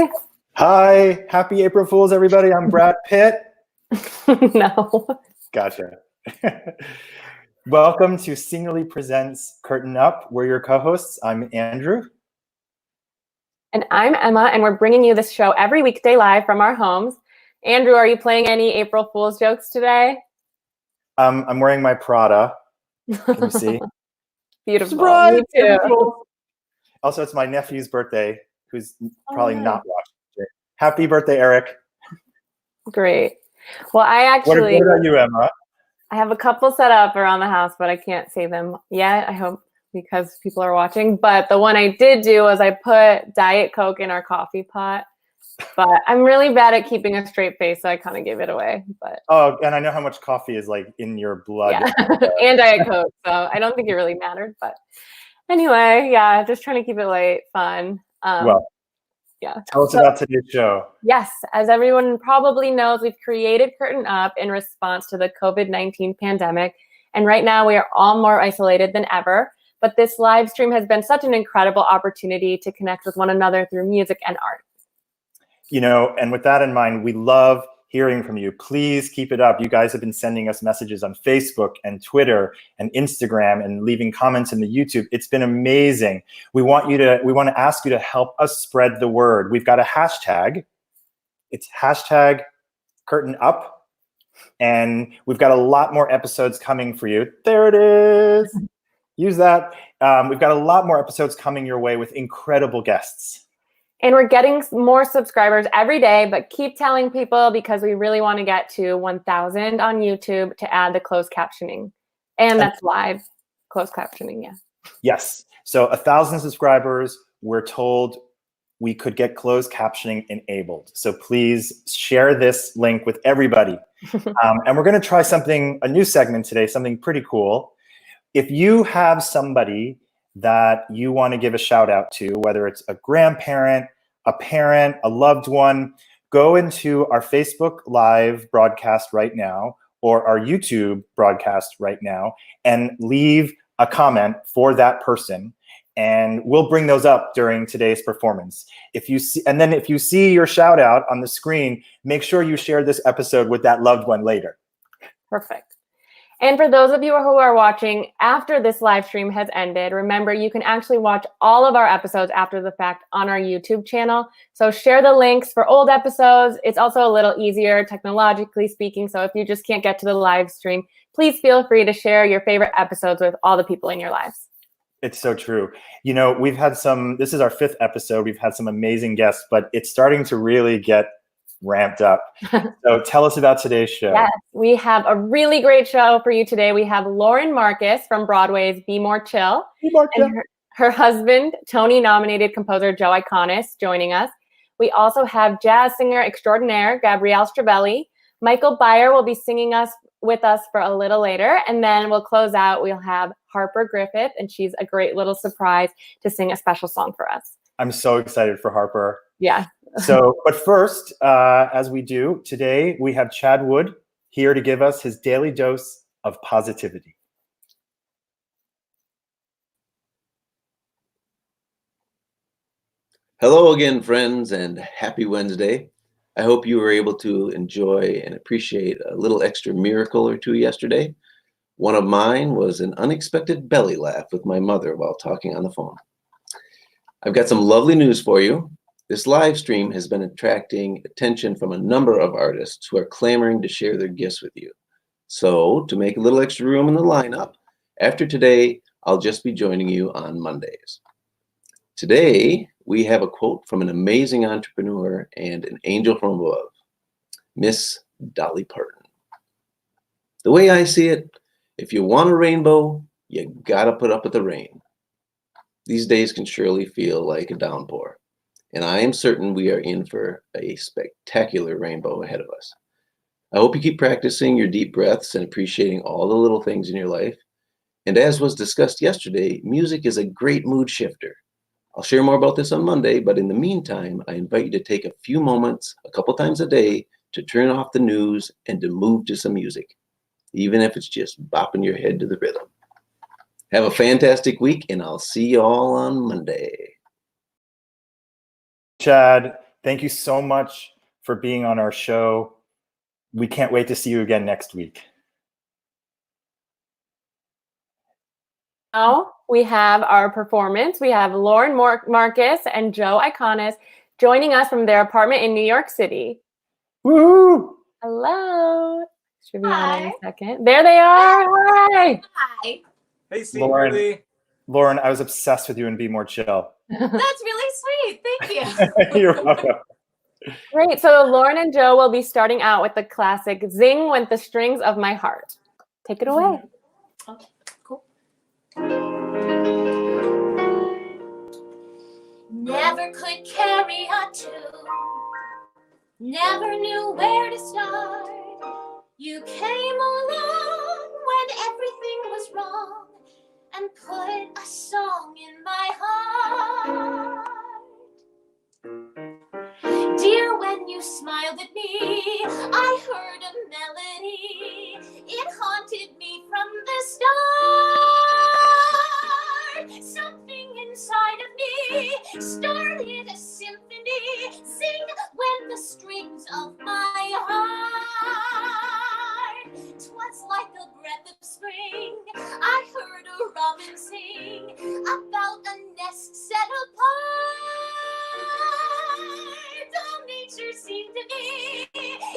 Hi. Hi, happy April Fools, everybody. I'm Brad Pitt. No. Gotcha. Welcome to Singularly Presents Curtain Up. We're your co-hosts. I'm Andrew. And I'm Emma, and we're bringing you this show every weekday live from our homes. Andrew, are you playing any April Fool's jokes today? I'm wearing my Prada. Can you see? Beautiful. Surprise! Me too. Also, it's my nephew's birthday, who's probably not watching it. Happy birthday, Eric. Great. Well, what about you, Emma? I have a couple set up around the house, but I can't say them yet, I hope, because people are watching. But the one I did do was I put Diet Coke in our coffee pot. But I'm really bad at keeping a straight face, so I kind of gave it away. But and I know how much coffee is like in your blood. Yeah, and Diet Coke, so I don't think it really mattered. But anyway, yeah, just trying to keep it light, fun. Yeah. Tell us about today's show. Yes, as everyone probably knows, we've created Curtain Up in response to the COVID-19 pandemic. And right now we are all more isolated than ever. But this live stream has been such an incredible opportunity to connect with one another through music and art. You know, and with that in mind, we love hearing from you. Please keep it up. You guys have been sending us messages on Facebook and Twitter and Instagram and leaving comments in the YouTube. It's been amazing. We want to ask you to help us spread the word. We've got a hashtag. It's hashtag Curtain Up. And we've got a lot more episodes coming for you. There it is. Use that. We've got a lot more episodes coming your way with incredible guests. And we're getting more subscribers every day, but keep telling people because we really want to get to 1,000 on YouTube to add the closed captioning. And that's live closed captioning, yeah. Yes. So 1,000 subscribers, we're told we could get closed captioning enabled. So please share this link with everybody. And we're going to try a new segment today, something pretty cool. If you have somebody that you want to give a shout out to, whether it's a grandparent, a parent, a loved one, go into our Facebook Live broadcast right now or our YouTube broadcast right now and leave a comment for that person. And we'll bring those up during today's performance. If you see your shout out on the screen, make sure you share this episode with that loved one later. Perfect. And for those of you who are watching after this live stream has ended, remember you can actually watch all of our episodes after the fact on our YouTube channel. So share the links for old episodes. It's also a little easier technologically speaking. So if you just can't get to the live stream, please feel free to share your favorite episodes with all the people in your lives. It's so true. You know, we've had this is our 5th episode. We've had some amazing guests, but it's starting to really get ramped up. So tell us about today's show. Yes, we have a really great show for you today. We have Lauren Marcus from Broadway's Be More Chill. And her husband, Tony-nominated composer Joe Iconis, joining us. We also have jazz singer extraordinaire Gabrielle Stravelli. Michael Byer will be singing with us for a little later. And then we'll close out. We'll have Harper Griffith, and she's a great little surprise to sing a special song for us. I'm so excited for Harper. Yeah. But first, as we do today, we have Chad Wood here to give us his daily dose of positivity. Hello again, friends, and happy Wednesday. I hope you were able to enjoy and appreciate a little extra miracle or two yesterday. One of mine was an unexpected belly laugh with my mother while talking on the phone. I've got some lovely news for you. This live stream has been attracting attention from a number of artists who are clamoring to share their gifts with you. So to make a little extra room in the lineup, after today, I'll just be joining you on Mondays. Today, we have a quote from an amazing entrepreneur and an angel from above, Miss Dolly Parton. The way I see it, if you want a rainbow, you gotta put up with the rain. These days can surely feel like a downpour. And I am certain we are in for a spectacular rainbow ahead of us. I hope you keep practicing your deep breaths and appreciating all the little things in your life. And as was discussed yesterday, music is a great mood shifter. I'll share more about this on Monday, but in the meantime, I invite you to take a few moments, a couple times a day, to turn off the news and to move to some music, even if it's just bopping your head to the rhythm. Have a fantastic week, and I'll see you all on Monday. Chad, Thank you so much for being on our show. We can't wait to see you again next week. Now we have our performance. We have Lauren Marcus and Joe Iconis joining us from their apartment in New York City. Woohoo! Hello. Should be on in a second. There they are. Hi. Hi. Hey, Steve. Lauren, I was obsessed with you in Be More Chill. That's really sweet. Thank you. You're welcome. Great. So Lauren and Joe will be starting out with the classic Zing with the Strings of My Heart. Take it away. Okay, cool. Never could carry a tune. Never knew where to start. You came along when everything was wrong and put a song in my heart. Dear, when you smiled at me, I heard a melody. It haunted me from the start. Something inside of me started a symphony. Sing when the strings of my heart. 'Twas like a breath of spring. I heard a robin sing about a nest set apart. All nature seemed to be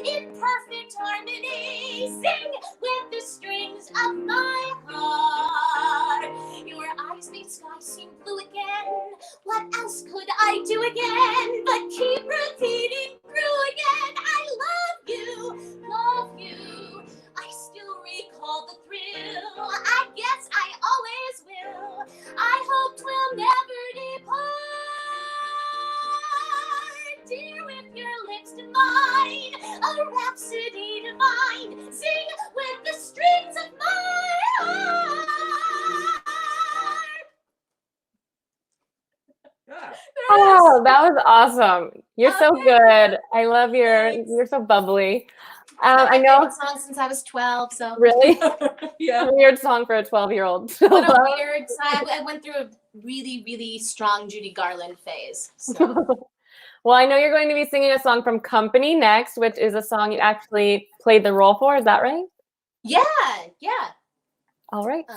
in perfect harmony. Sing with the strings of my heart. Your eyes made sky seem blue again. What else could I do again but keep repeating through again? I love you, love you. I still recall the thrill. I guess I always will. I hoped we'll never depart. Dear, with your lips to mine, a rhapsody divine. Sing with the strings of my heart. Yeah. Oh, that was awesome. You're so Okay. good. I love Thanks. you're so bubbly. My I know. favorite song since I was 12, so. Really? Yeah. Weird song for a 12-year-old. What a weird time. I went through a really, really strong Judy Garland phase. So. Well, I know you're going to be singing a song from Company next, which is a song you actually played the role for. Is that right? Yeah. All right.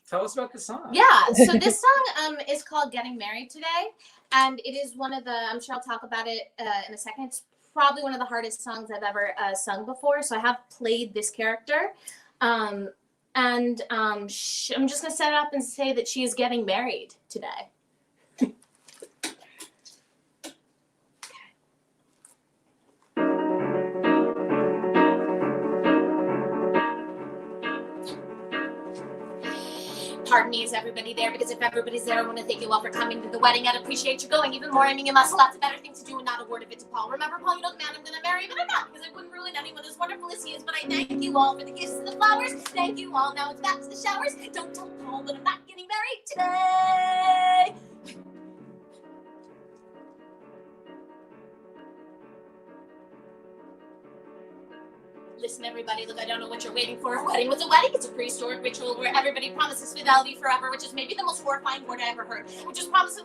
Tell us about the song. Yeah. So this song is called Getting Married Today. And it is one of the, I'm sure I'll talk about it in a second. It's probably one of the hardest songs I've ever sung before. So I have played this character. I'm just going to set it up and say that she is getting married today. Pardon me, is everybody there? Because if everybody's there, I want to thank you all for coming to the wedding. I'd appreciate you going even more. I mean, you must have lots of better things to do and not a word of it to Paul. Remember, Paul, you know the man I'm going to marry, but I'm not, because I wouldn't ruin anyone as wonderful as he is. But I thank you all for the gifts and the flowers. Thank you all. Now it's back to the showers. Don't tell Paul that I'm not getting married today. Listen, everybody, look, I don't know what you're waiting for. A wedding was a wedding. It's a prehistoric ritual where everybody promises fidelity forever, which is maybe the most horrifying word I ever heard. Which is promises.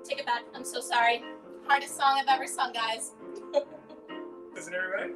Take it back. I'm so sorry. Hardest song I've ever sung, guys. Listen, everybody.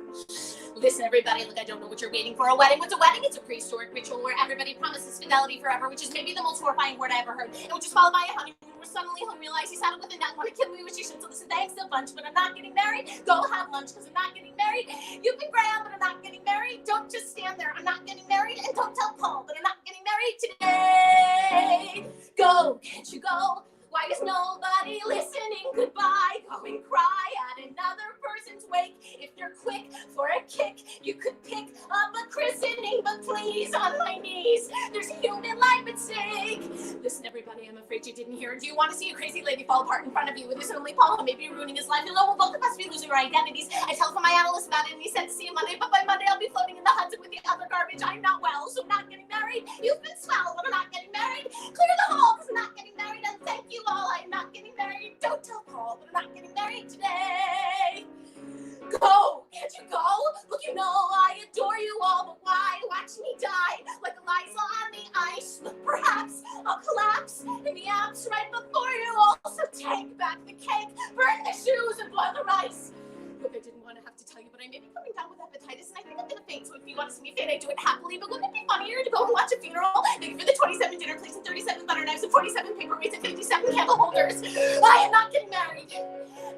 Listen, everybody, look, I don't know what you're waiting for. A wedding was a wedding. It's a prehistoric ritual where everybody promises fidelity forever, which is maybe the most horrifying word I ever heard. And which is followed by a honeymoon where suddenly he'll realize he's had it with a nut and want to kill me, which he should. So listen, thanks a bunch, but I'm not getting married. Go have lunch, because I'm not getting married. You can grab, but I'm not getting married. Don't just stand there. I'm not getting married. And don't tell Paul, but I'm not getting married today. Go, can't you go? Why is nobody listening? Goodbye. Go and cry at another person's wake. If you're quick for a kick, you could pick up a christening, but please, on my knees, there's human life at stake. Listen, everybody, I'm afraid you didn't hear. Do you want to see a crazy lady fall apart in front of you with this only Paul who may be ruining his life? Hello, we'll both of us be losing our identities. I telephoned my analyst about it, and he said to see you Monday, but by Monday I'll be floating in the Hudson with the other garbage. I'm not well, so I'm not getting married. You've been swell, but I'm not getting married. Clear the hall, because I'm not getting married, and thank you all. I'm not getting married. Don't tell Paul, but I'm not getting married today. Go! Can't you go? Look, you know I adore you all, but why watch me die like Eliza on the ice? Look, perhaps I'll collapse in the Alps right before you. Also take back the cake, burn the shoe boil the rice. Look, I didn't want to have to tell you, but I may be coming down with hepatitis, and I think I'm gonna faint. So if you want to see me faint, I do it happily. But wouldn't it be funnier to go and watch a funeral? Thank you for the 27 dinner plates and 37 butter knives and 47 paperweights and 57 candle holders. I am not getting married,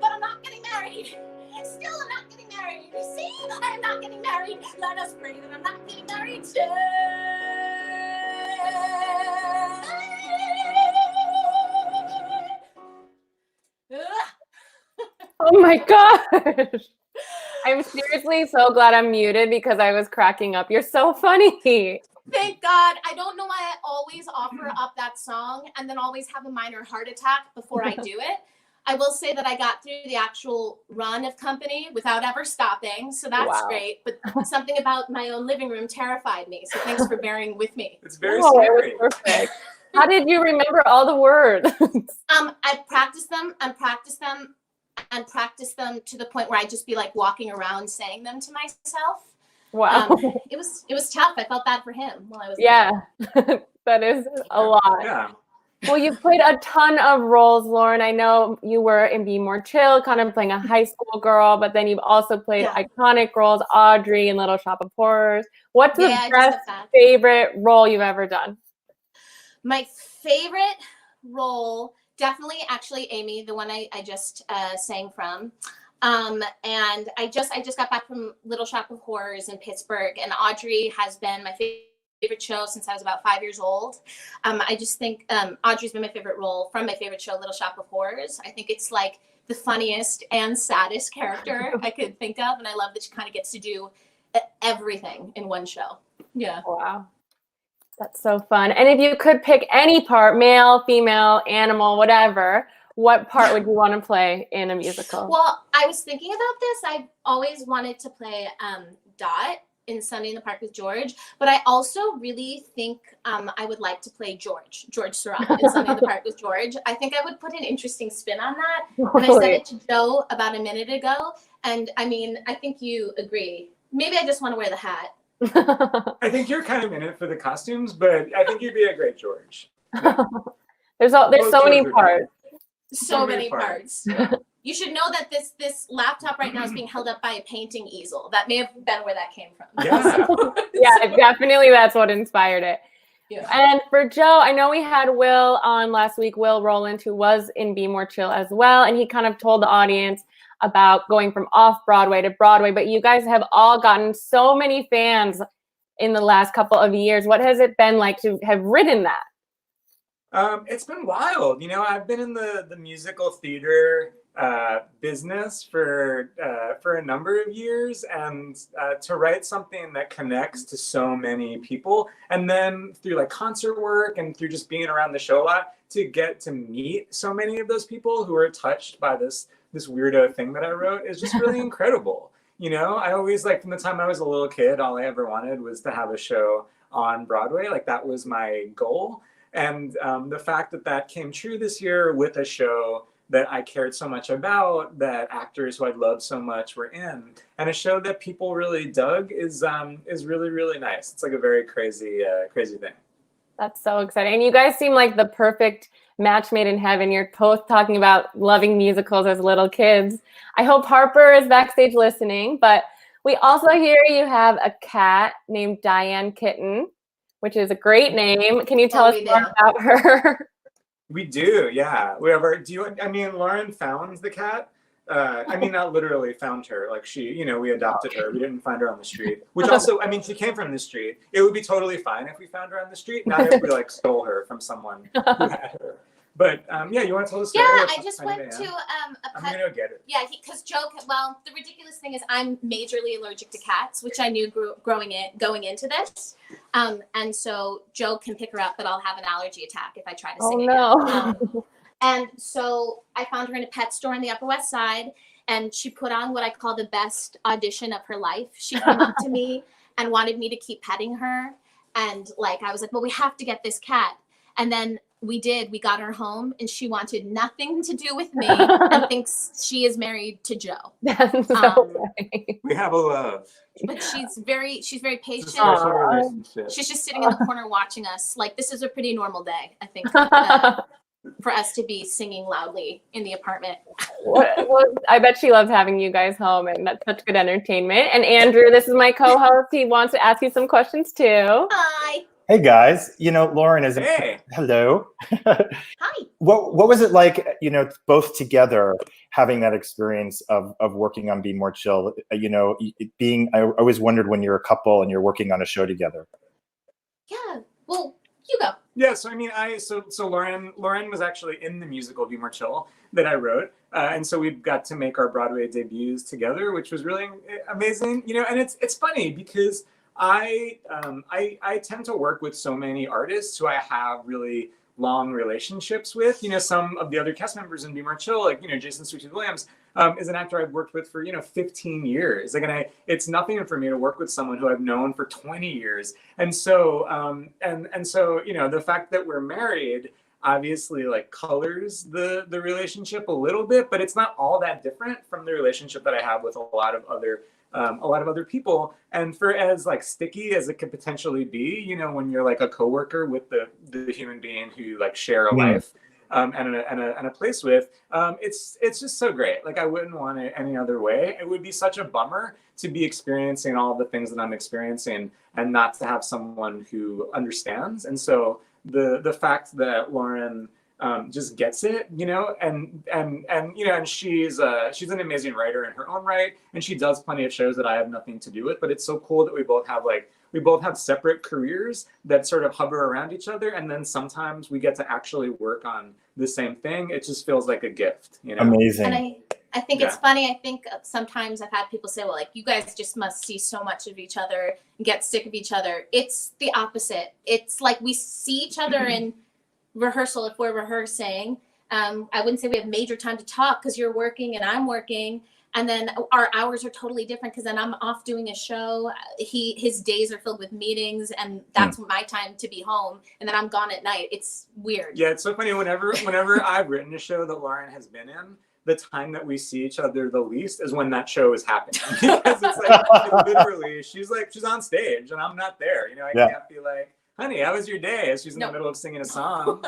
but I'm not getting married. Still, I'm not getting married. See, I am not getting married. Let us pray that I'm not getting married today. Oh my gosh. I'm seriously so glad I'm muted because I was cracking up. You're so funny. Thank God. I don't know why I always offer up that song and then always have a minor heart attack before I do it. I will say that I got through the actual run of company without ever stopping. So that's great. But something about my own living room terrified me. So thanks for bearing with me. It's very scary. It was perfect. How did you remember all the words? I practiced them and practiced them and practiced them to the point where I'd just be like walking around saying them to myself. Wow. It was tough. I felt bad for him while I was that is a lot. Yeah. Well, you played a ton of roles, Lauren. I know you were in Be More Chill, kind of playing a high school girl, but then you've also played iconic roles, Audrey in Little Shop of Horrors. What's the best favorite role you've ever done? My favorite role, definitely actually Amy, the one I just sang from. And I just got back from Little Shop of Horrors in Pittsburgh, and Audrey has been my favorite show since I was about 5 years old. I just think Audrey's been my favorite role from my favorite show, Little Shop of Horrors. I think it's like the funniest and saddest character I could think of, and I love that she kind of gets to do everything in one show. Yeah. Wow. That's so fun. And if you could pick any part, male, female, animal, whatever, what part would you want to play in a musical? Well, I was thinking about this. I've always wanted to play Dot in Sunday in the Park with George, but I also really think I would like to play George Sorrell in Sunday in the Park with George. I think I would put an interesting spin on that. And I said it to Joe about a minute ago, and I mean, I think you agree. Maybe I just want to wear the hat. I think you're kind of in it for the costumes, but I think you'd be a great George. Yeah. There's so many parts. So many parts. You should know that this laptop right now is being held up by a painting easel. That may have been where that came from. Yeah. Yeah, definitely that's what inspired it. Yeah. And for Joe, I know we had Will on last week, Will Rowland, who was in Be More Chill as well. And he kind of told the audience about going from off-Broadway to Broadway. But you guys have all gotten so many fans in the last couple of years. What has it been like to have ridden that? It's been wild. You know, I've been in the musical theater business for a number of years, and to write something that connects to so many people, and then through like concert work and through just being around the show a lot, to get to meet so many of those people who are touched by this weirdo thing that I wrote is just really incredible. You know, I always, like, from the time I was a little kid, all I ever wanted was to have a show on Broadway. Like, that was my goal. And the fact that came true this year with a show that I cared so much about, that actors who I loved so much were in, and a show that people really dug is really, really nice. It's like a very crazy thing. That's so exciting. And you guys seem like the perfect match made in heaven. You're both talking about loving musicals as little kids. I hope Harper is backstage listening, but we also hear you have a cat named Diane Kitten, which is a great name. Can you tell us more about her? We do, yeah. We have our, Lauren found the cat. Not literally found her. Like, we adopted her. We didn't find her on the street. Which also, she came from the street. It would be totally fine if we found her on the street, not if we stole her from someone who had her. But you want to tell the story? Yeah, I just went to I'm gonna go get it. Yeah, because Joe. Well, the ridiculous thing is I'm majorly allergic to cats, which I knew going into this. And so Joe can pick her up, but I'll have an allergy attack if I try to sing again. No. And so I found her in a pet store on the Upper West Side, and she put on what I call the best audition of her life. She came up to me and wanted me to keep petting her, and I was like, well, we have to get this cat. And then we did. We got her home, and she wanted nothing to do with me and thinks she is married to Joe. That's so funny. We have a love. But she's very patient. It's a special relationship. She's just sitting in the corner watching us. Like, this is a pretty normal day, I think. for us to be singing loudly in the apartment. Well, I bet she loves having you guys home, and that's such good entertainment. And Andrew, this is my co-host. He wants to ask you some questions too. Hi. Hey guys, Lauren is. Hey. Hello. Hi. What was it like, both together having that experience of working on Be More Chill? I always wondered when you're a couple and you're working on a show together. Yeah. Well, you go. Yeah, so I mean, so Lauren was actually in the musical Be More Chill that I wrote, and so we got to make our Broadway debuts together, which was really amazing. And it's funny because I tend to work with so many artists who I have really long relationships with. Some of the other cast members in Be More Chill, like Jason Sweet Tooth Williams, is an actor I've worked with for 15 years. Like, and it's nothing for me to work with someone who I've known for 20 years. And so the fact that we're married obviously like colors the relationship a little bit, but it's not all that different from the relationship that I have with a lot of other people. And for as like sticky as it could potentially be, when you're like a coworker with the human being who you like share a life and a place with, it's just so great. Like, I wouldn't want it any other way. It would be such a bummer to be experiencing all the things that I'm experiencing and not to have someone who understands. And so the fact that Lauren just gets it, and she's an amazing writer in her own right, and she does plenty of shows that I have nothing to do with. But it's so cool that we both have separate careers that sort of hover around each other, and then sometimes we get to actually work on the same thing. It just feels like a gift, Amazing. And I think it's funny. I think sometimes I've had people say, well, like, you guys just must see so much of each other and get sick of each other. It's the opposite. It's like we see each other in rehearsal if we're rehearsing. I wouldn't say we have major time to talk because you're working and I'm working. And then our hours are totally different because then I'm off doing a show. His days are filled with meetings, and that's my time to be home. And then I'm gone at night. It's weird. Yeah, it's so funny. Whenever I've written a show that Lauren has been in, the time that we see each other the least is when that show is happening. Because it's like literally, she's on stage and I'm not there. I can't be like, honey, how was your day? As she's in the middle of singing a song.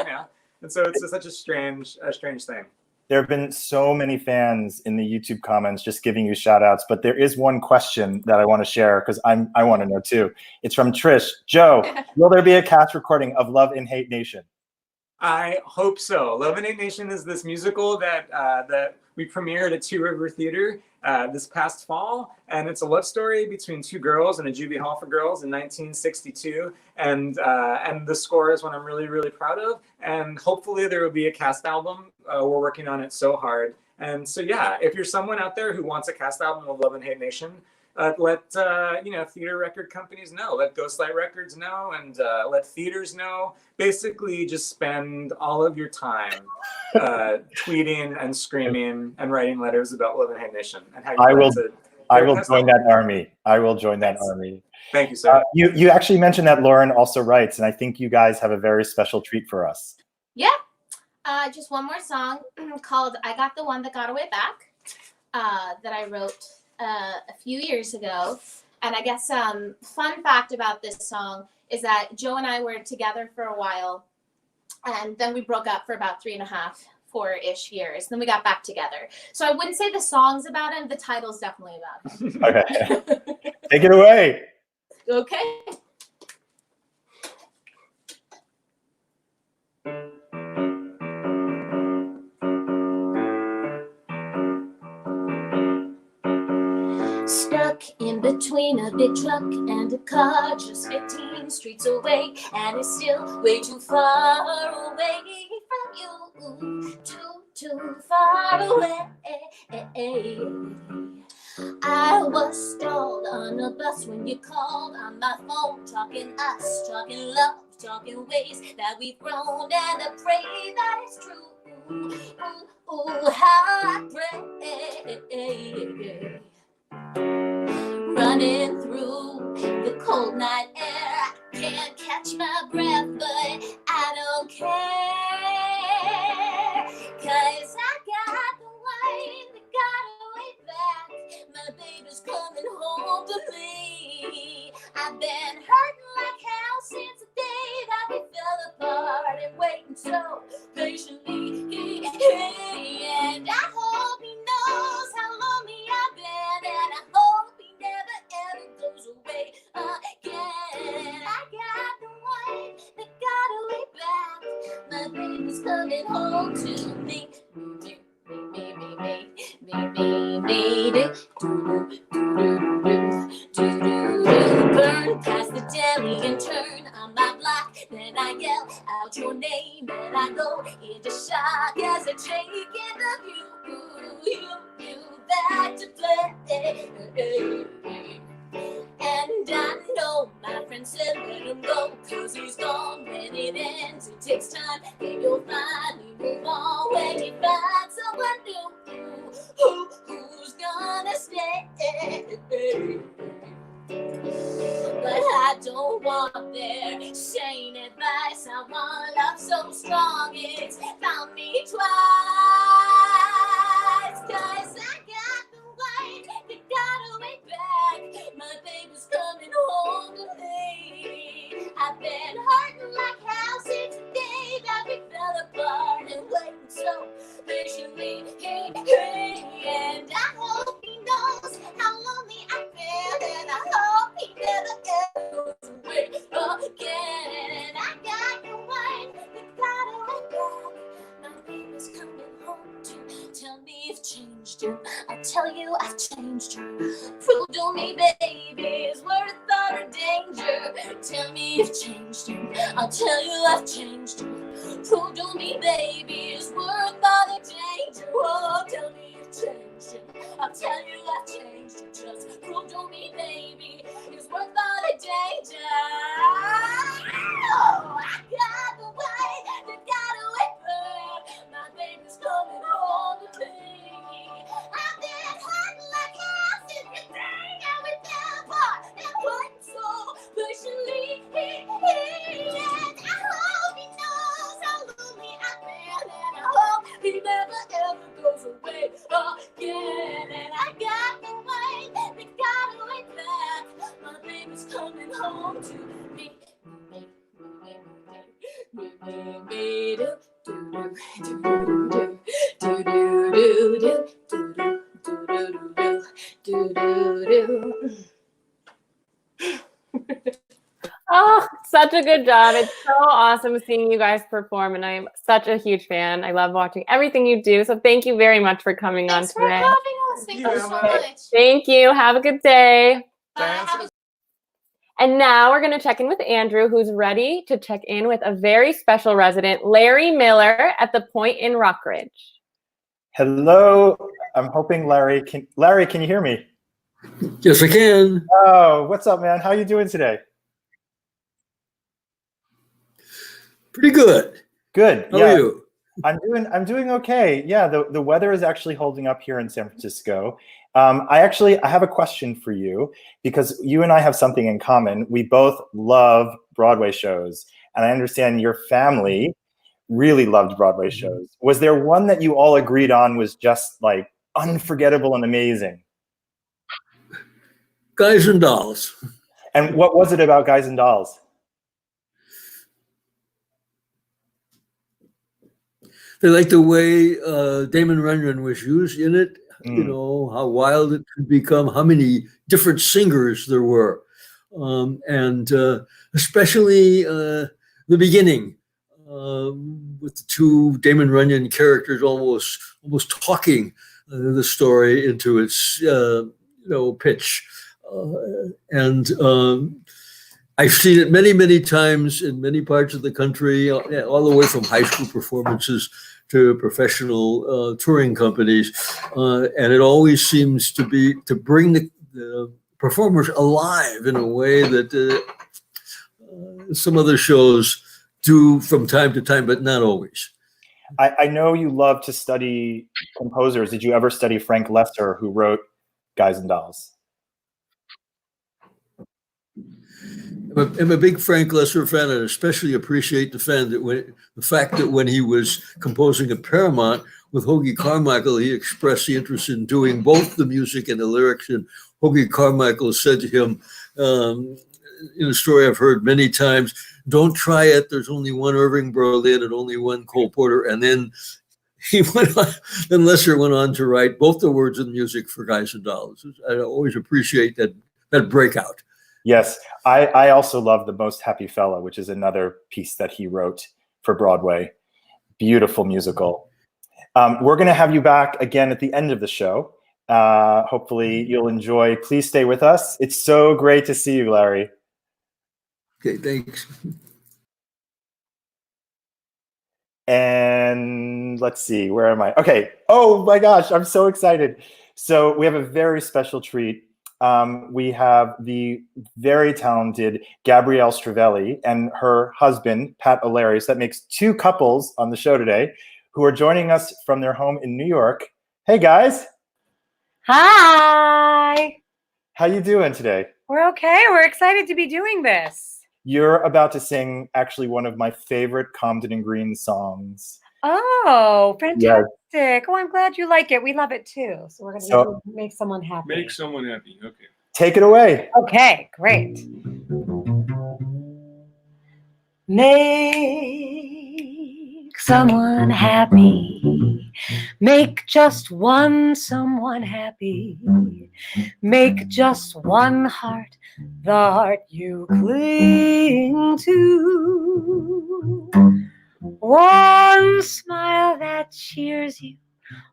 And so it's just such a strange thing. There have been so many fans in the YouTube comments just giving you shout outs, but there is one question that I want to share because I want to know too. It's from Trish. Joe, will there be a cast recording of Love and Hate Nation? I hope so. Love and Hate Nation is this musical that we premiered at Two River Theater this past fall, and it's a love story between two girls in a juvie hall for girls in 1962, and the score is one I'm really, really proud of, and hopefully there will be a cast album. We're working on it so hard, and so yeah, if you're someone out there who wants a cast album of Love and Hate Nation, let theater record companies know, let Ghostlight Records know, and let theaters know. Basically, just spend all of your time tweeting and screaming and writing letters about Love and Hate Nation and how you I will join that army. I will join that army. Thank you, sir. You actually mentioned that Lauren also writes, and I think you guys have a very special treat for us. Yeah. Just one more song called "I Got the One That Got Away Back" that I wrote a few years ago. And I guess fun fact about this song is that Joe and I were together for a while, and then we broke up for about 3.5, 4-ish years. Then we got back together. So I wouldn't say the song's about him. The title's definitely about him. Okay. Take it away. Okay. Stuck in between a big truck and a car, just 15 streets away, and it's still way too far away from you, too far away. I was stalled on a bus when you called on my phone, talking us, talking love, talking ways that we've grown, and I pray that it's true. Ooh, how I pray. Running through the cold night air, I can't catch my breath, but I don't care, 'cause I got the one that got away back. My baby's coming home to me. I've been hurting like hell since the day that we fell apart, and waiting so patiently baby's coming home to me. Burn past the deli and turn on my block. Then I yell out your name and I go into shock as I take in the you back to play. And I know my friend said let him go, cause he's gone when it ends. It takes time, and you'll finally move on when you find someone new. Who's gonna stay? But I don't want their sane advice. I want love so strong it's found me twice. Cause I got the white, they got away back. My baby's coming home to me. I've been hurting like hell since the day that we fell apart, and waiting so patiently. And I hope he knows how lonely I've been, and I hope he never ever goes away again. And I got the white, they got away back. My baby's coming home to tell me you've changed her. I'll tell you I've changed her. Prove to me, baby, is worth all the danger. Tell me you've changed her. I'll tell you I've changed her. Prove to me, baby, is worth all the danger. Oh, tell me you've changed her. I'll tell you I've changed her. Just prove to me, baby, is worth all the danger. Oh, I got the way, they got away from. My baby's coming home to me. I've been hurting like hell since the day that we fell apart, and waiting so patiently. And I hope he knows how lonely I've been, and I hope he never ever goes away again. And I got the way, they got away back. My baby's coming home to me. Oh, such a good job. It's so awesome seeing you guys perform, and I'm such a huge fan. I love watching everything you do. So thank you very much for coming on today. Thanks for having us. Thank you so much. Thank you. Have a good day. Bye. And now we're going to check in with Andrew, who's ready to check in with a very special resident, Larry Miller, at the Point in Rockridge. Hello. I'm hoping Larry, can you hear me? Yes, I can. Oh, what's up, man? How you doing today? Pretty good. Good. How are you? I'm doing okay. Yeah, the weather is actually holding up here in San Francisco. I have a question for you, because you and I have something in common. We both love Broadway shows, and I understand your family really loved Broadway shows. Was there one that you all agreed on was just like unforgettable and amazing? Guys and Dolls. And what was it about Guys and Dolls? They liked the way Damon Runyon was used in it. You know, how wild it could become, how many different singers there were. And especially the beginning with the two Damon Runyon characters almost talking the story into its pitch. And I've seen it many, many times in many parts of the country, all the way from high school performances to professional touring companies. And it always seems to bring the performers alive in a way that some other shows do from time to time, but not always. I know you love to study composers. Did you ever study Frank Lesser, who wrote Guys and Dolls? I'm a big Frank Lesser fan, and especially appreciate the fact that when he was composing at Paramount with Hoagy Carmichael, he expressed the interest in doing both the music and the lyrics. And Hoagy Carmichael said to him, in a story I've heard many times, "Don't try it. There's only one Irving Berlin and only one Cole Porter." And then he went on, then Lesser went on to write both the words and music for Guys and Dolls. I always appreciate that breakout. Yes, I also love The Most Happy Fella, which is another piece that he wrote for Broadway. Beautiful musical. We're going to have you back again at the end of the show. Hopefully you'll enjoy. Please stay with us. It's so great to see you, Larry. Okay, thanks. And let's see, where am I? Okay. Oh my gosh, I'm so excited. So we have a very special treat. We have the very talented Gabrielle Stravelli and her husband, Pat O'Leary. So that makes two couples on the show today who are joining us from their home in New York. Hey guys. Hi. How you doing today? We're okay. We're excited to be doing this. You're about to sing actually one of my favorite Comden and Green songs. Oh, fantastic. Yes. Oh, I'm glad you like it. We love it too. So we're going to make someone happy. Make someone happy. Okay. Take it away. Okay, great. Make someone happy. Make just one someone happy. Make just one heart, the heart you cling to. One smile that cheers you.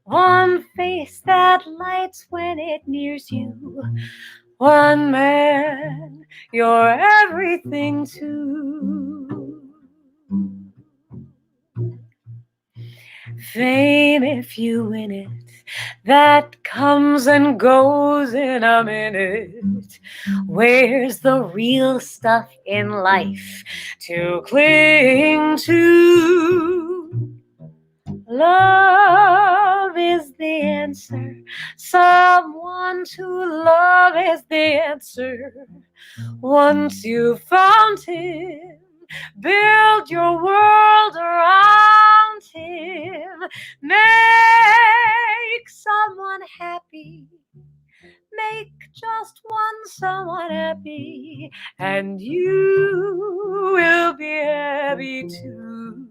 One face that lights when it nears you. One man you're everything to. Fame if you win it, that comes and goes in a minute. Where's the real stuff in life to cling to? Love is the answer. Someone to love is the answer. Once you've found him, build your world around him. Make someone happy. Make just one someone happy, and you will be happy too.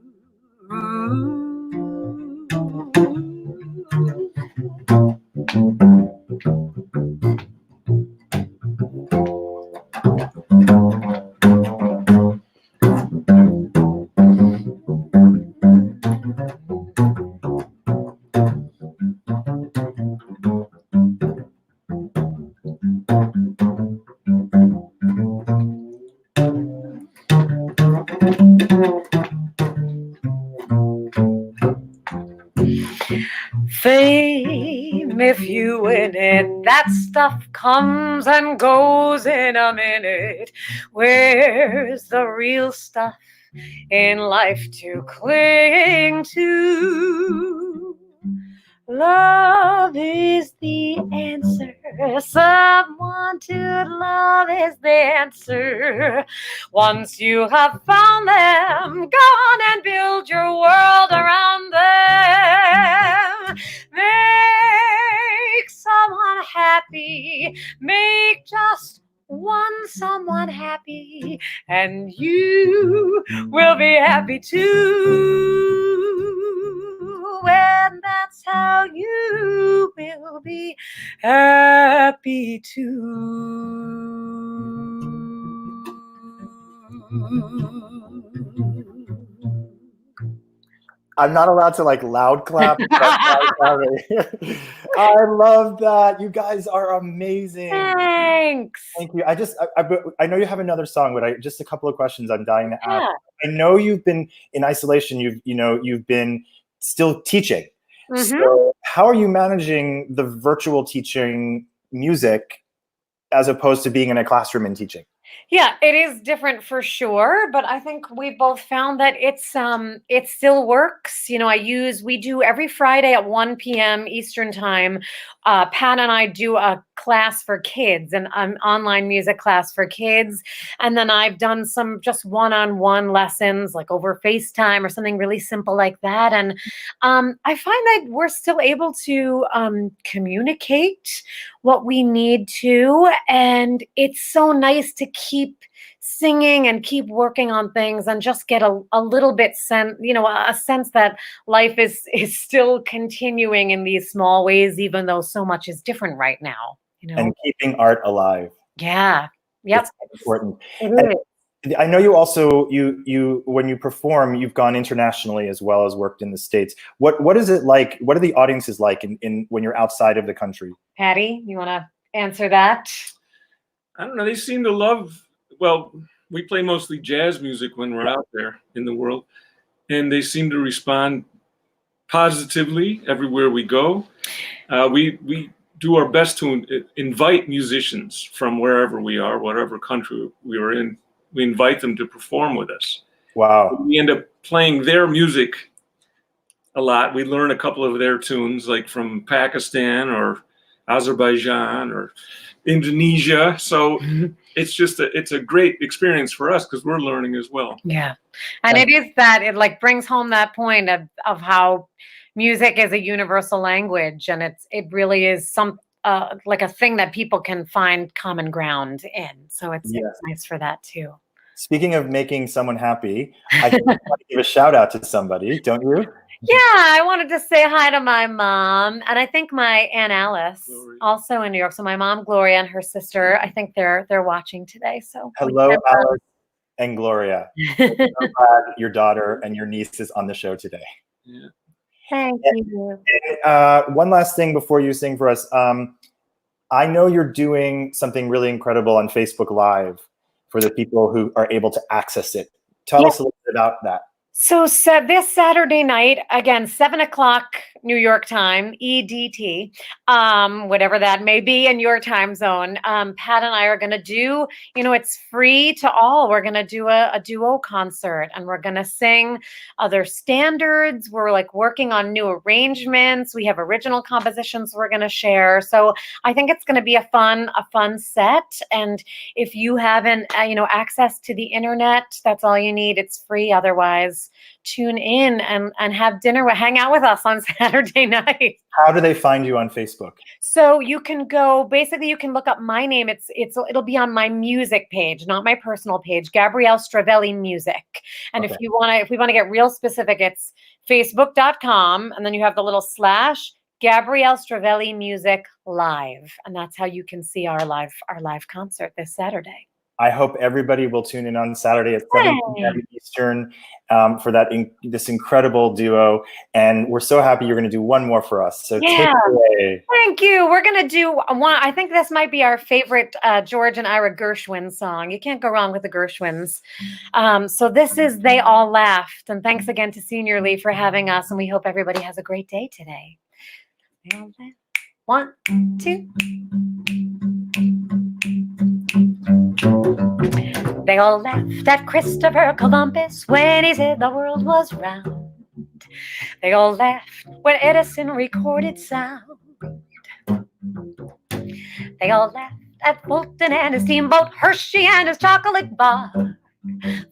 Fame, if you win it, that stuff comes and goes in a minute. Where's the real stuff in life to cling to? Love is the answer. Someone to love is the answer. Once you have found them, go on and build your world around them. Make someone happy. Make just one someone happy, and you will be happy too. And that's how you will be happy too. I'm not allowed to like loud clap. I love that. You guys are amazing. Thanks. Thank you. I know you have another song, but just a couple of questions I'm dying to ask. I know you've been in isolation. You've been still teaching. Mm-hmm. So how are you managing the virtual teaching music as opposed to being in a classroom and teaching? Yeah, it is different for sure, but I think we both found that it still works. You know, we do every Friday at 1 p.m. Eastern time. Pat and I do a class for kids, an online music class for kids. And then I've done some just one-on-one lessons like over FaceTime or something really simple like that. And I find that we're still able to communicate what we need to. And it's so nice to keep singing and keep working on things and just get a little bit a sense that life is still continuing in these small ways, even though so much is different right now. And keeping art alive. Yeah. Yep. It's important. It is. I know you also you when you perform, you've gone internationally as well as worked in the States. What is it like? What are the audiences like in when you're outside of the country? Patty, you want to answer that? I don't know. They seem to love. Well, we play mostly jazz music when we're out there in the world, and they seem to respond positively everywhere we go. We do our best to invite musicians from wherever we are, whatever country we are in. We invite them to perform with us. Wow. We end up playing their music a lot. We learn a couple of their tunes, like from Pakistan or Azerbaijan or Indonesia. So it's a great experience for us because we're learning as well. Yeah. And it like brings home that point of how music is a universal language, and it really is like a thing that people can find common ground in. So it's nice for that too. Speaking of making someone happy, I think I want to give a shout out to somebody, don't you? Yeah, I wanted to say hi to my mom, and I think my Aunt Alice, Gloria. also in New York. So my mom, Gloria, and her sister, I think they're watching today. So Hello, Alice and Gloria. I'm so glad your daughter and your niece is on the show today. Yeah. Thank you. And, one last thing before you sing for us. I know you're doing something really incredible on Facebook Live for the people who are able to access it. Tell us a little bit about that. So this Saturday night, again, 7:00 New York time, EDT, whatever that may be in your time zone. Pat and I are going to do, it's free to all. We're going to do a duo concert, and we're going to sing other standards. We're like working on new arrangements. We have original compositions we're going to share. So I think it's going to be a fun set. And if you haven't, access to the internet, that's all you need. It's free. Otherwise, tune in and have dinner, hang out with us on Saturday night. How do they find you on Facebook? So you can you can look up my name. It'll be on my music page, not my personal page, Gabrielle Stravelli Music. And Okay. if we want to get real specific, it's facebook.com, and then you have the little / Gabrielle Stravelli Music Live. And that's how you can see our live concert this Saturday. I hope everybody will tune in on Saturday at 7 p.m. Eastern for this incredible duo. And we're so happy you're going to do one more for us. So take it away. Thank you. We're going to do one. I think this might be our favorite George and Ira Gershwin song. You can't go wrong with the Gershwins. So this is They All Laughed. And thanks again to Senior Lee for having us. And we hope everybody has a great day today. They all laughed. 1, 2. They all laughed at Christopher Columbus when he said the world was round. They all laughed when Edison recorded sound. They all laughed at Fulton and his steamboat, Hershey and his chocolate bar.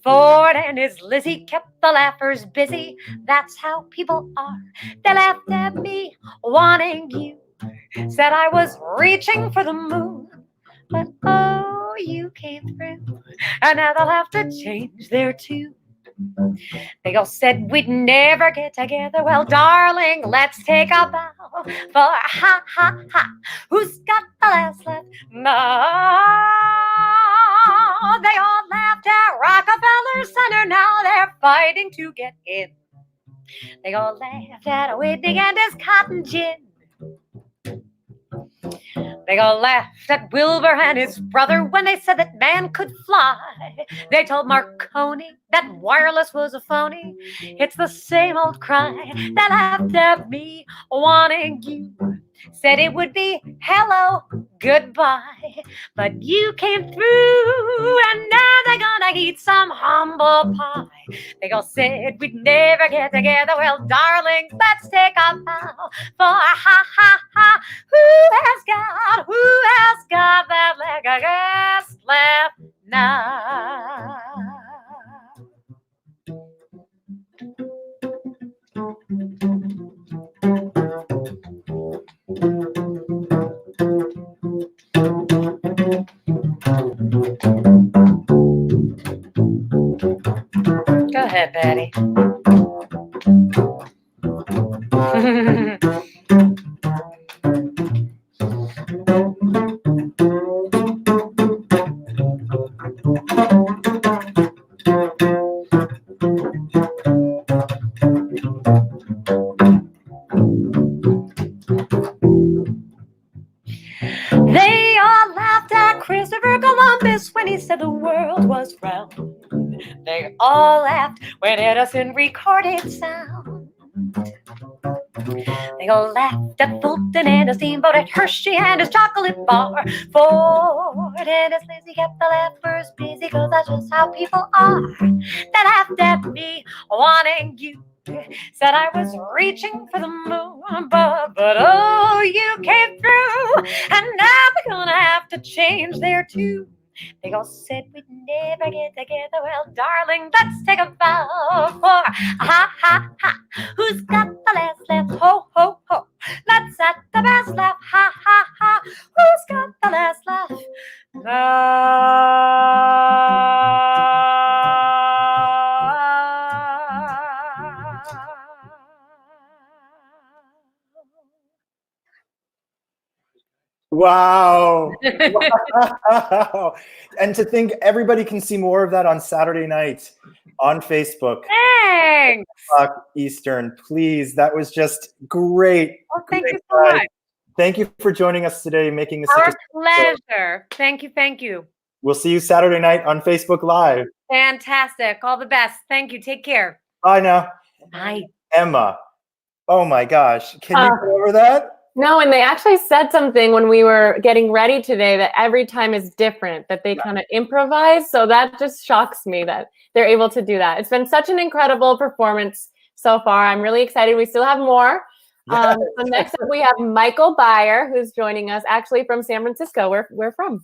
Ford and his Lizzie kept the laughers busy. That's how people are. They laughed at me, wanting you. Said I was reaching for the moon. But oh, you came through, and now they'll have to change their tune. They all said we'd never get together. Well, darling, let's take a bow for ha, ha, ha. Who's got the last laugh? No. They all laughed at Rockefeller Center. Now they're fighting to get in. They all laughed at Whitney and his cotton gin. They all laughed at Wilbur and his brother when they said that man could fly. They told Marconi that wireless was a phony. It's the same old cry. They laughed at me, wanting you. Said it would be hello, goodbye. But you came through, and now they're gonna eat some humble pie. They all said we'd never get together. Well, darling, let's take a bow for ha, ha, ha. Who has got that last laugh now? Go ahead, Betty. was round. They all laughed when Edison recorded sound. They all laughed at Fulton and a steamboat, at Hershey and his chocolate bar. Ford and his Lizzie kept the laughers busy, 'cause that's just how people are. They laughed at me wanting you, said I was reaching for the moon, but oh, you came through, and now we're gonna have to change there too. They all said we'd never get together. Well, darling, let's take a vow for ha ha ha. Who's got the last laugh? Ho ho ho. Let's have the best laugh. Ha ha ha. Who's got the last laugh? Wow. Wow. And to think everybody can see more of that on Saturday night on Facebook. Thanks. Eastern, please. That was just great. Well, thank Great you so guys. much. Thank you for joining us today, making this Our such a pleasure. Thank you. Thank you. We'll see you Saturday night on Facebook Live. Fantastic. All the best. Thank you. Take care. Bye now. Bye. Emma. Oh my gosh. Can you go over that? No, and they actually said something when we were getting ready today that every time is different, that they kind of improvise. So that just shocks me that they're able to do that. It's been such an incredible performance so far. I'm really excited. We still have more. Yes. So next up we have Michael Byer, who's joining us actually from San Francisco. Where we're from.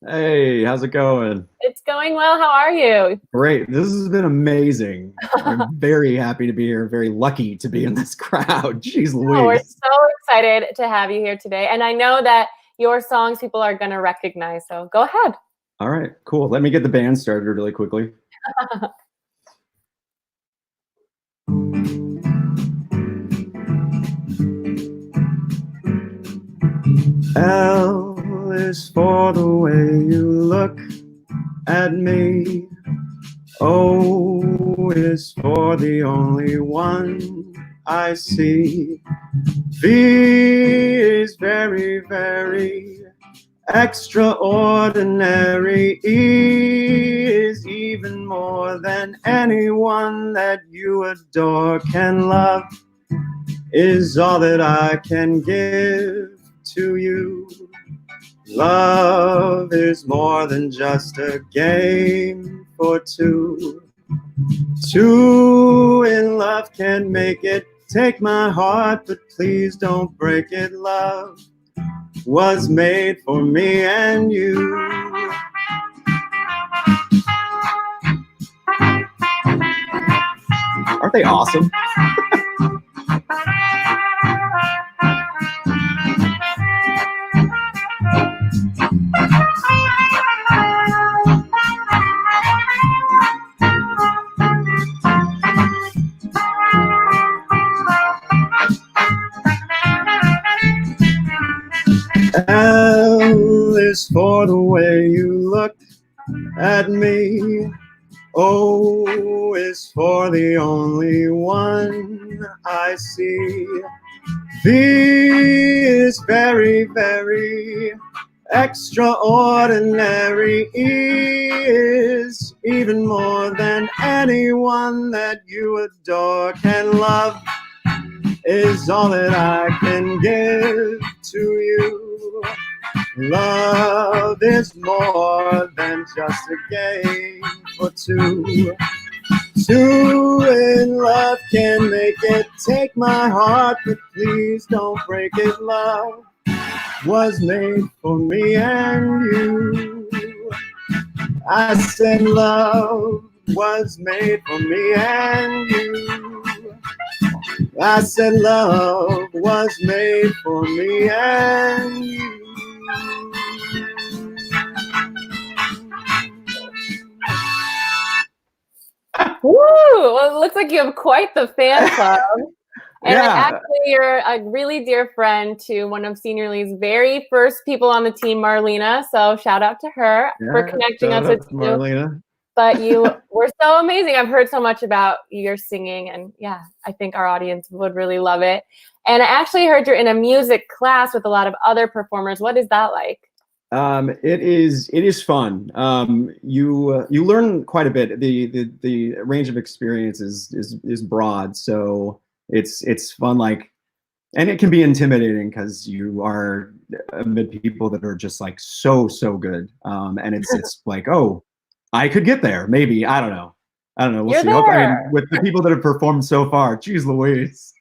Hey, how's it going? It's going well. How are you? Great. This has been amazing. I'm very happy to be here. Very lucky to be in this crowd. Jeez Louise. Oh, we're so excited to have you here today. And I know that your songs people are going to recognize. So go ahead. All right, cool. Let me get the band started really quickly. L is for the way you look at me. O is for the only one I see. V is very, very extraordinary. E is even more than anyone that you adore can love. Is all that I can give to you. Love is more than just a game for two. Two in love can make it. Take my heart, but please don't break it. Love was made for me and you. Aren't they awesome? L is for the way you look at me. O is for the only one I see. V is very, very extraordinary. E is even more than anyone that you adore can love. Is all that I can give to you. Love is more than just a game for two. Two in love can make it. Take my heart, but please don't break it. Love was made for me and you. I said love was made for me and you. I said love was made for me and you. Woo! Well, it looks like you have quite the fan club. And actually, you're a really dear friend to one of Senior Lee's very first people on the team, Marlena. So shout out to her for connecting us with you. Marlena. But you were so amazing. I've heard so much about your singing, and yeah, I think our audience would really love it. And I actually heard you're in a music class with a lot of other performers. What is that like? It is fun. You learn quite a bit. The range of experience is broad, so it's fun. Like, and it can be intimidating because you are amid people that are just like so good. And it's like, oh, I could get there. Maybe, I don't know. We'll You're see. I mean, there. with the people that have performed so far, geez Louise.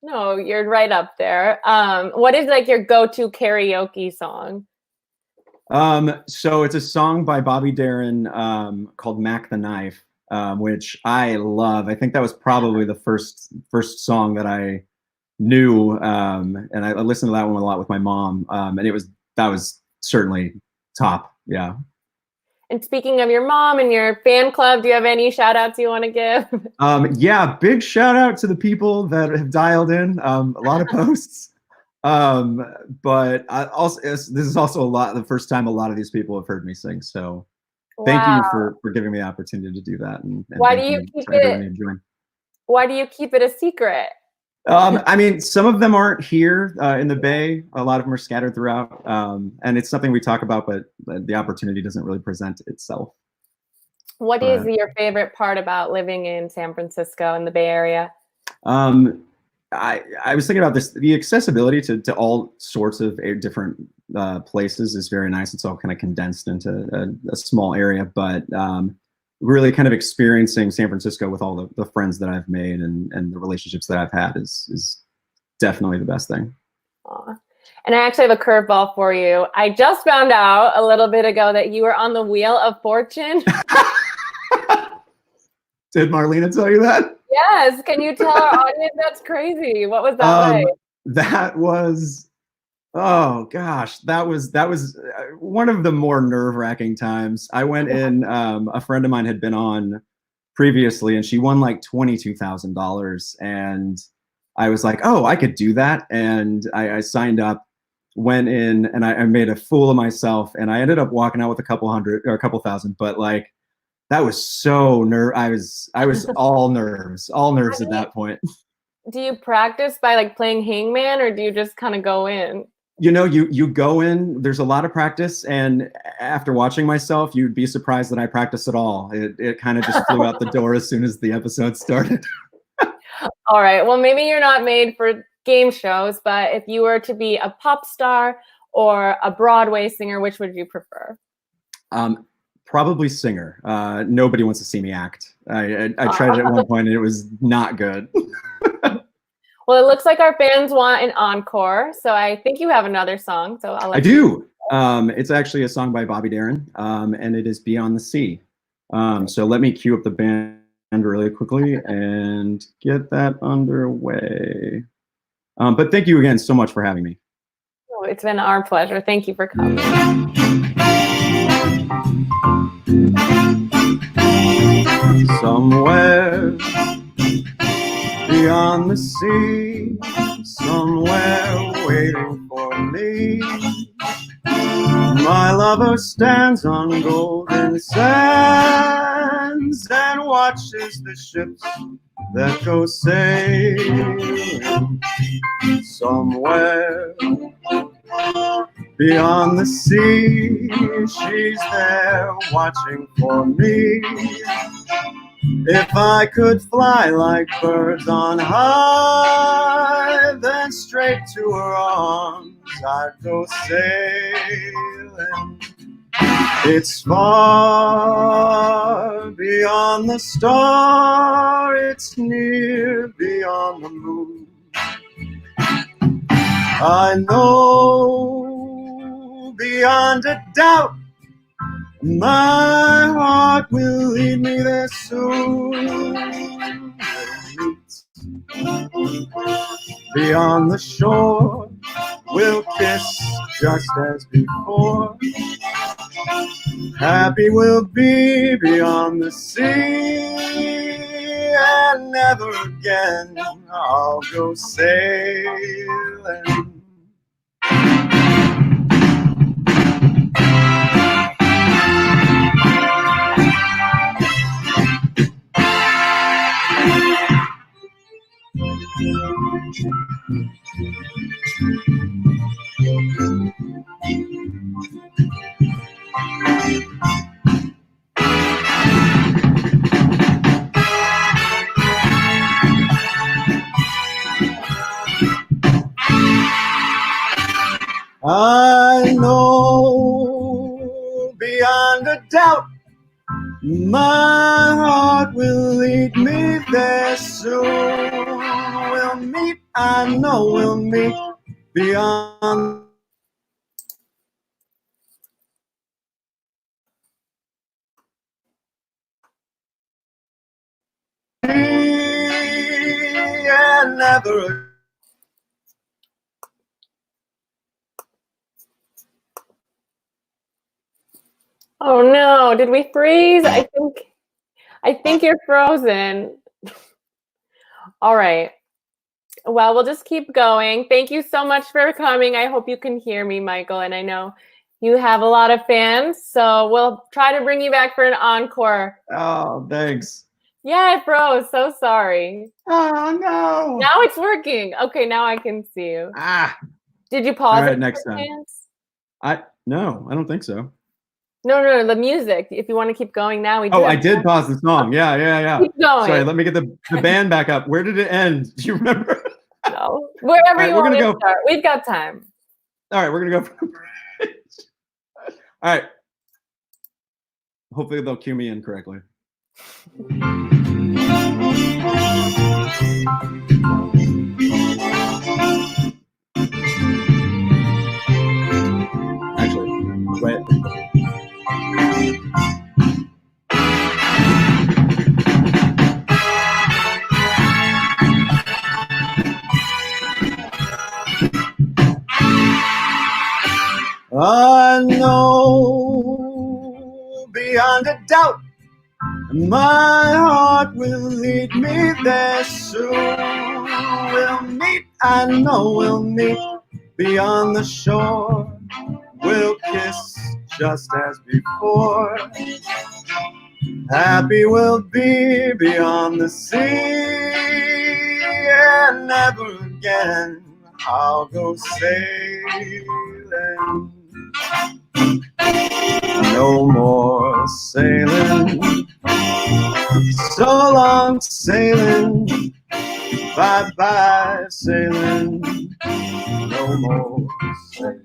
No, you're right up there. What is like your go-to karaoke song? So it's a song by Bobby Darin called Mac the Knife, which I love. I think that was probably the first song that I knew, and I listened to that one a lot with my mom, and that was certainly top. Yeah. And speaking of your mom and your fan club, do you have any shout outs you want to give? Yeah, big shout out to the people that have dialed in. A lot of posts. But this is also the first time a lot of these people have heard me sing. So thank you for giving me the opportunity to do that. And why do you keep it a secret? I mean, some of them aren't here in the Bay. A lot of them are scattered throughout. And it's something we talk about, but the opportunity doesn't really present itself. What is your favorite part about living in San Francisco in the Bay Area? I was thinking about this. The accessibility to all sorts of different places is very nice. It's all kind of condensed into a small area, but really kind of experiencing San Francisco with all the friends that I've made and the relationships that I've had is definitely the best thing. Aww. And I actually have a curveball for you. I just found out a little bit ago that you were on the Wheel of Fortune. Did Marlena tell you that? Yes. Can you tell our audience? That's crazy. What was that like? That was, oh gosh, that was one of the more nerve-wracking times. I went in, a friend of mine had been on previously and she won like $22,000. And I was like, oh, I could do that. And I signed up, went in, and I made a fool of myself. And I ended up walking out with a couple thousand, but like, that was so I was all nerves at that point. Do you practice by like playing hangman, or do you just kind of go in? You know, you go in, there's a lot of practice, and after watching myself, you'd be surprised that I practiced at all. It kind of just flew out the door as soon as the episode started. All right, well, maybe you're not made for game shows, but if you were to be a pop star or a Broadway singer, which would you prefer? Probably singer. Nobody wants to see me act. I tried it at one point and it was not good. Well, it looks like our fans want an encore, so I think you have another song. So I do. It's actually a song by Bobby Darin, and it is Beyond the Sea. So let me cue up the band really quickly and get that underway. But thank you again so much for having me. Oh, it's been our pleasure. Thank you for coming. Somewhere beyond the sea, somewhere waiting for me, my lover stands on golden sands and watches the ships that go sailing. Somewhere beyond the sea, she's there watching for me. If I could fly like birds on high, then straight to her arms I'd go sailing. It's far beyond the star, it's near beyond the moon. I know beyond a doubt my heart will lead me there soon. Beyond the shore, we'll kiss just as before. Happy we'll be beyond the sea, and never again I'll go sailing. I know beyond a doubt my heart will lead me there soon. We'll meet, I know we'll meet beyond. And never. Oh no, did we freeze? I think you're frozen. All right. Well, we'll just keep going. Thank you so much for coming. I hope you can hear me, Michael, and I know you have a lot of fans, so we'll try to bring you back for an encore. Oh, thanks. Yeah, it froze. So sorry. Oh, no. Now it's working. Okay, now I can see you. Did you pause? All right, it next for time. fans? No, I don't think so. No, the music. If you want to keep going now, we do. Oh, I did pause the song. Yeah. Keep going. Sorry, let me get the band back up. Where did it end? Do you remember? No, wherever right, you want to start. We've got time. All right, we're gonna go for a break. All right. Hopefully they'll cue me in correctly. Actually, wait. I know beyond a doubt my heart will lead me there soon. We'll meet, I know we'll meet beyond the shore. We'll kiss just as before. Happy we'll be beyond the sea, and never again I'll go sailing. No more sailing, so long sailing, bye-bye sailing, no more sailing.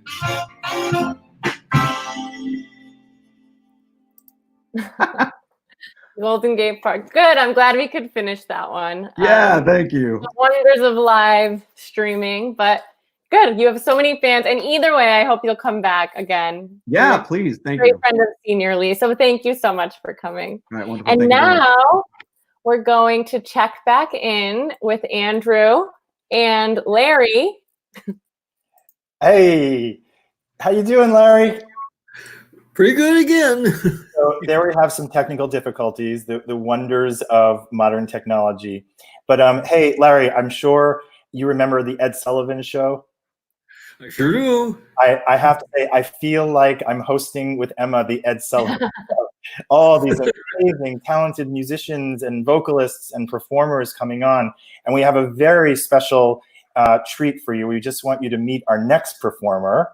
Golden Gate Park. Good. I'm glad we could finish that one. Yeah, thank you. The wonders of live streaming, but good. You have so many fans, and either way, I hope you'll come back again. Yeah, please. Thank you. Great friend of Seniorly. So thank you so much for coming. All right, wonderful. And thank now we're going to check back in with Andrew and Larry. Hey, how you doing, Larry? Pretty good again. So there we have some technical difficulties, the wonders of modern technology. But hey, Larry, I'm sure you remember the Ed Sullivan Show. I sure do. I have to say, I feel like I'm hosting with Emma the Ed Sullivan Show. All these amazing, talented musicians and vocalists and performers coming on. And we have a very special treat for you. We just want you to meet our next performer.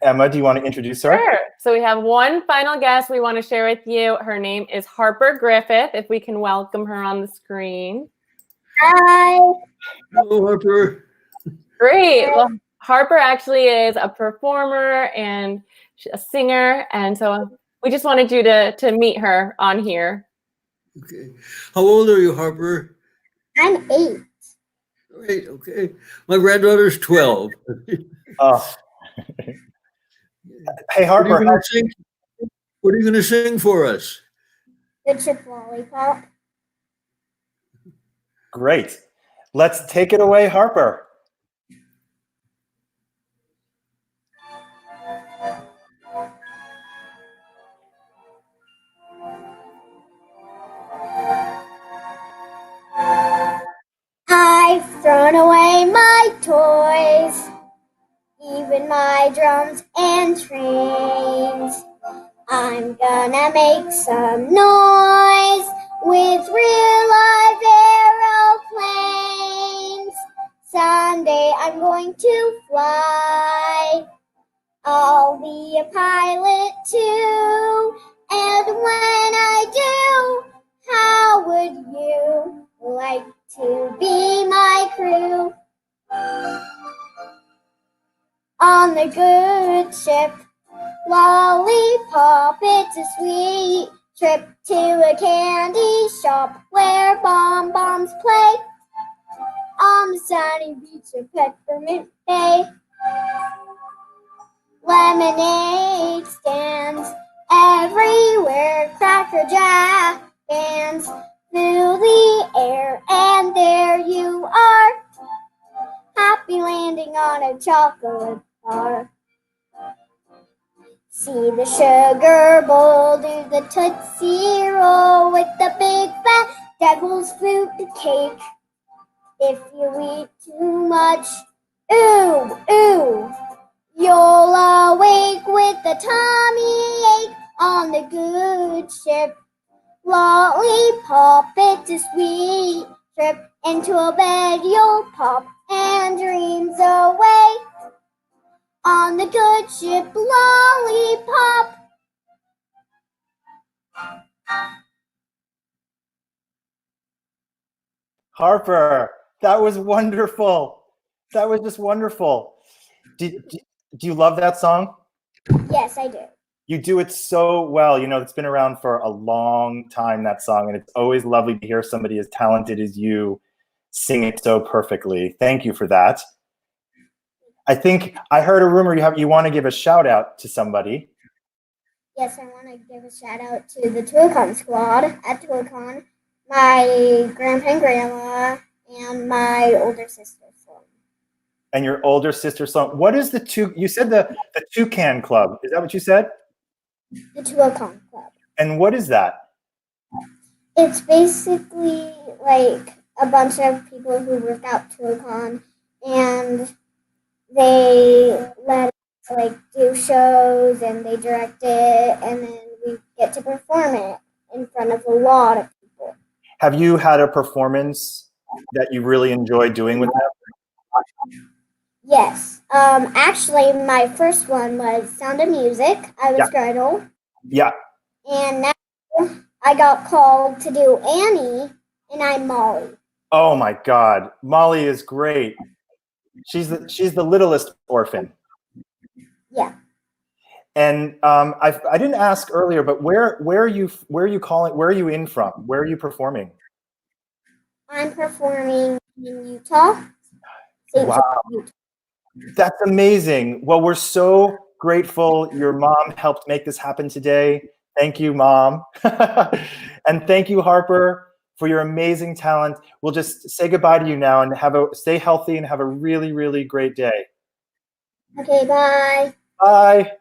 Emma, do you want to introduce her? Sure. So we have one final guest we want to share with you. Her name is Harper Griffith. If we can welcome her on the screen. Hi. Hello, Harper. Great. Well, Harper actually is a performer and a singer, and so we just wanted you to meet her on here. Okay. How old are you, Harper? I'm 8. Great. Okay. My granddaughter's 12. Oh. Hey, Harper. What are you going to sing for us? The Chip Lollipop. Great. Let's take it away, Harper. I've thrown away my toys, even my drums and trains. I'm gonna make some noise with real live aeroplanes. Someday I'm going to fly. I'll be a pilot too. And when I do, how would you like to be my crew? On the good ship. Lollipop, it's a sweet trip to a candy shop where bonbons play on the sunny beach of Peppermint Bay. Lemonade stands everywhere, Cracker Jack bands fill the air, and there you are, happy landing on a chocolate bar. See the sugar bowl do the Tootsie Roll with the big fat devil's food cake. If you eat too much, ooh, ooh, you'll awake with a tummy ache on the good ship. Lollipop, it's a sweet trip. Into a bed you'll pop and dreams away on the good ship Lollipop. Harper, that was wonderful. That was just wonderful. Do you love that song? Yes, I do. You do it so well. You know, it's been around for a long time, that song, and it's always lovely to hear somebody as talented as you sing it so perfectly. Thank you for that. I think I heard a rumor you want to give a shout out to somebody. Yes, I want to give a shout out to the Tuacahn squad at Tuacahn, my grandpa and grandma, and my older sister. And your older sister song. What is you said the Toucan Club. Is that what you said? The Tuacahn Club. And what is that? It's basically like a bunch of people who work out Tuacahn, and they let us like do shows and they direct it, and then we get to perform it in front of a lot of people. Have you had a performance that you really enjoyed doing with them? Yes. Actually, my first one was Sound of Music. I was Gretel. Yeah. And now I got called to do Annie, and I'm Molly. Oh my God, Molly is great. She's the littlest orphan. Yeah. And I didn't ask earlier, but where are you in from? Where are you performing? I'm performing in Utah. Wow. That's amazing. Well, we're so grateful your mom helped make this happen today. Thank you, Mom. And thank you, Harper, for your amazing talent. We'll just say goodbye to you now and stay healthy and have a really, really great day. Okay, bye. Bye.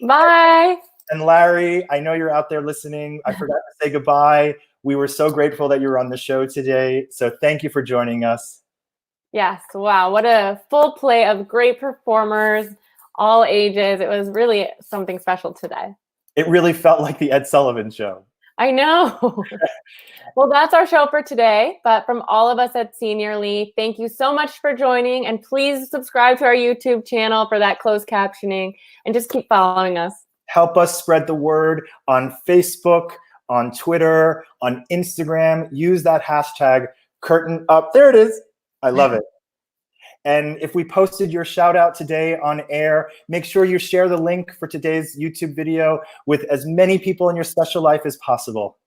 Bye. And Larry, I know you're out there listening. I forgot to say goodbye. We were so grateful that you were on the show today. So thank you for joining us. Yes. Wow. What a full play of great performers, all ages. It was really something special today. It really felt like the Ed Sullivan Show. I know. Well, that's our show for today. But from all of us at Seniorly, thank you so much for joining. And please subscribe to our YouTube channel for that closed captioning and just keep following us. Help us spread the word on Facebook, on Twitter, on Instagram. Use that hashtag curtain up. There it is. I love it. And if we posted your shout out today on air, make sure you share the link for today's YouTube video with as many people in your special life as possible.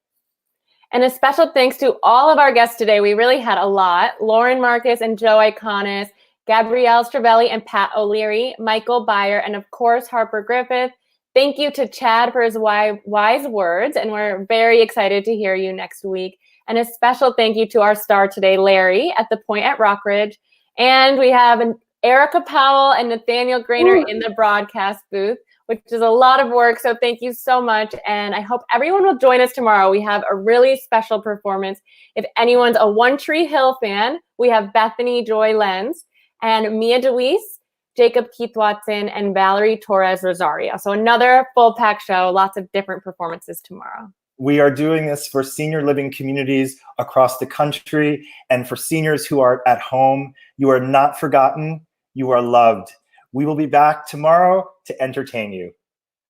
And a special thanks to all of our guests today. We really had a lot. Lauren Marcus and Joe Iconis, Gabrielle Stravelli and Pat O'Leary, Michael Byer, and of course, Harper Griffith. Thank you to Chad for his wise words, and we're very excited to hear you next week. And a special thank you to our star today, Larry, at the Point at Rockridge. And we have Erica Powell and Nathaniel Grainer in the broadcast booth, which is a lot of work. So thank you so much. And I hope everyone will join us tomorrow. We have a really special performance. If anyone's a One Tree Hill fan, we have Bethany Joy Lenz and Mia DeWeese, Jacob Keith Watson, and Valerie Torres Rosario. So another full pack show, lots of different performances tomorrow. We are doing this for senior living communities across the country and for seniors who are at home. You are not forgotten. You are loved. We will be back tomorrow to entertain you.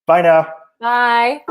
Bye now. Bye.